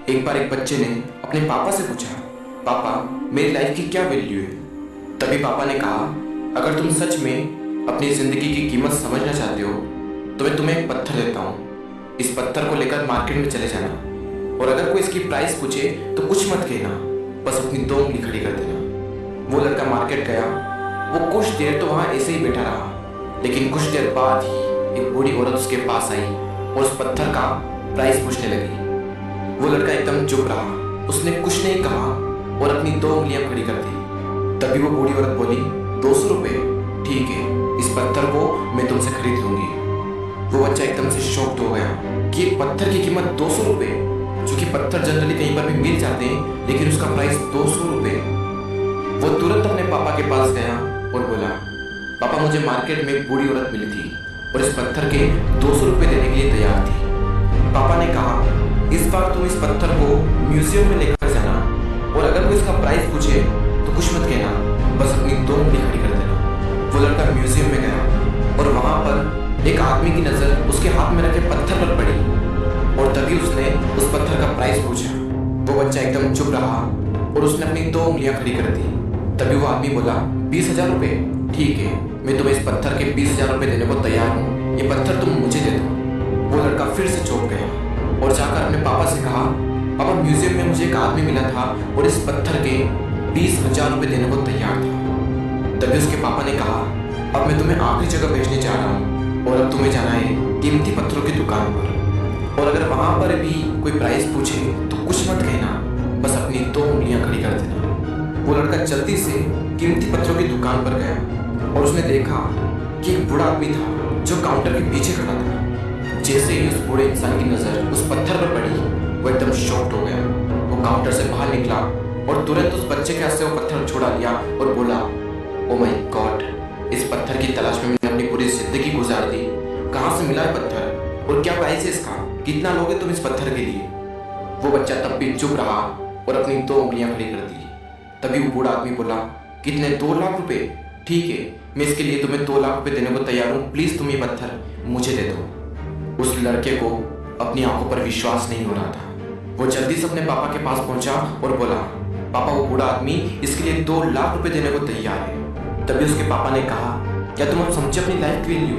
एक बार एक बच्चे ने अपने पापा से पूछा, पापा मेरी लाइफ की क्या वैल्यू है। तभी पापा ने कहा, अगर तुम सच में अपनी ज़िंदगी की कीमत समझना चाहते हो तो मैं तुम्हें एक पत्थर देता हूँ। इस पत्थर को लेकर मार्केट में चले जाना और अगर कोई इसकी प्राइस पूछे तो कुछ मत कहना, बस अपनी दो उंगली खड़ी कर देना। वो लड़का मार्केट गया। वो कुछ देर तो वहाँ ऐसे ही बैठा रहा, लेकिन कुछ देर बाद ही एक बूढ़ी औरत उसके पास आई और उस पत्थर का प्राइस पूछने लगी। वो लड़का एकदम चुप रहा, उसने कुछ नहीं कहा और अपनी दो उंगलियां खड़ी कर दी। तभी वो बूढ़ी औरत बोली, 200 रुपये, ठीक है, इस पत्थर को मैं तुमसे खरीद लूंगी। वो बच्चा एकदम से शॉक्ड हो गया कि एक पत्थर की कीमत 200 रुपये, जो कि पत्थर जनरली कहीं पर भी मिल जाते हैं, लेकिन उसका प्राइस 200 रुपये। वो तुरंत अपने पापा के पास गया और बोला, पापा मुझे मार्केट में एक बूढ़ी औरत मिली थी और इस पत्थर के 200 रुपये देने के लिए तैयार थी। पापा ने कहा, इस बार तुम इस पत्थर को म्यूजियम में लेकर जाना और अगर कोई इसका प्राइस पूछे तो कुछ मत कहना, बस अपनी दो उंगली खड़ी कर देना। वो लड़का म्यूजियम में गया और वहां पर एक आदमी की नजर उसके हाथ में रखे पत्थर पर पड़ी और तभी उसने उस पत्थर का प्राइस पूछा। वो बच्चा एकदम चुप रहा और उसने अपनी दो उंगलियां खड़ी कर दी। तभी वो आदमी बोला, 20,000 रुपये, ठीक है, मैं तुम्हें इस पत्थर के 20,000 रुपये देने को तैयार हूँ, ये पत्थर तुम मुझे दे दो। वो लड़का फिर से चौंक गया और जाकर अपने पापा से कहा, पापा म्यूजियम में मुझे एक आदमी मिला था और इस पत्थर के 20,000 रुपये देने को तैयार था। तभी उसके पापा ने कहा, अब मैं तुम्हें आखिरी जगह भेजने जा रहा हूँ और अब तुम्हें जाना है कीमती पत्थरों की दुकान पर और अगर वहाँ पर भी कोई प्राइस पूछे तो कुछ मत कहना, बस अपनी दो उंगलियां खड़ी कर देना। वो लड़का जल्दी से कीमती पत्थरों की दुकान पर गया और उसने देखा कि एक बूढ़ा आदमी था जो काउंटर के पीछे खड़ा था। जैसे ही उस बूढ़े इंसान की नजर उस पत्थर पर पड़ी, वो एकदम शॉक्ड हो गया। वो काउंटर से बाहर निकला और तुरंत उस बच्चे के हाथ से वो पत्थर छुड़ा लिया और बोला, ओ माय गॉड, इस पत्थर की तलाश में मैंने अपनी पूरी जिंदगी गुजार दी। कहाँ से मिला है पत्थर और क्या प्राइस है इसका, कितना लोगे तुम इस पत्थर के लिए। वो बच्चा तब भी चुप रहा और अपनी दो उंगलियां खड़ी कर दी। तभी वो बूढ़ा आदमी बोला, कितने, 2 लाख रुपए, ठीक है, मैं इसके लिए तुम्हें 2 लाख रुपए देने को तैयार हूँ, प्लीज तुम ये पत्थर मुझे दे दो। उस लड़के को अपनी आंखों पर विश्वास नहीं हो रहा था। वो जल्दी से अपने पापा के पास पहुंचा और बोला, पापा वो बूढ़ा आदमी इसके लिए 2 लाख रुपए देने को तैयार है। तभी उसके पापा ने कहा, क्या तुम अब समझे अपनी लाइफ की वैल्यू?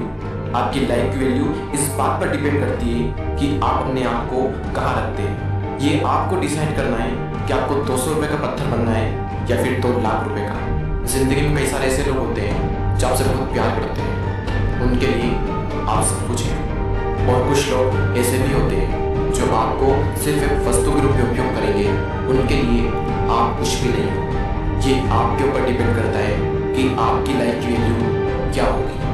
आपकी लाइफ की वैल्यू इस बात पर डिपेंड करती है कि आप अपने आप को कहाँ रखते हैं। ये आपको डिसाइड करना है कि आपको 200 रुपये का पत्थर बनना है या फिर 2 लाख रुपए का। जिंदगी में कई सारे ऐसे लोग होते हैं जो आपसे बहुत प्यार करते हैं, उनके लिए आप सब कुछ हैं, और कुछ लोग ऐसे भी होते हैं जो आपको सिर्फ एक वस्तु के रूप में उपयोग करेंगे, उनके लिए आप कुछ भी नहीं हो। ये आपके ऊपर डिपेंड करता है कि आपकी लाइफ की वैल्यू क्या होगी।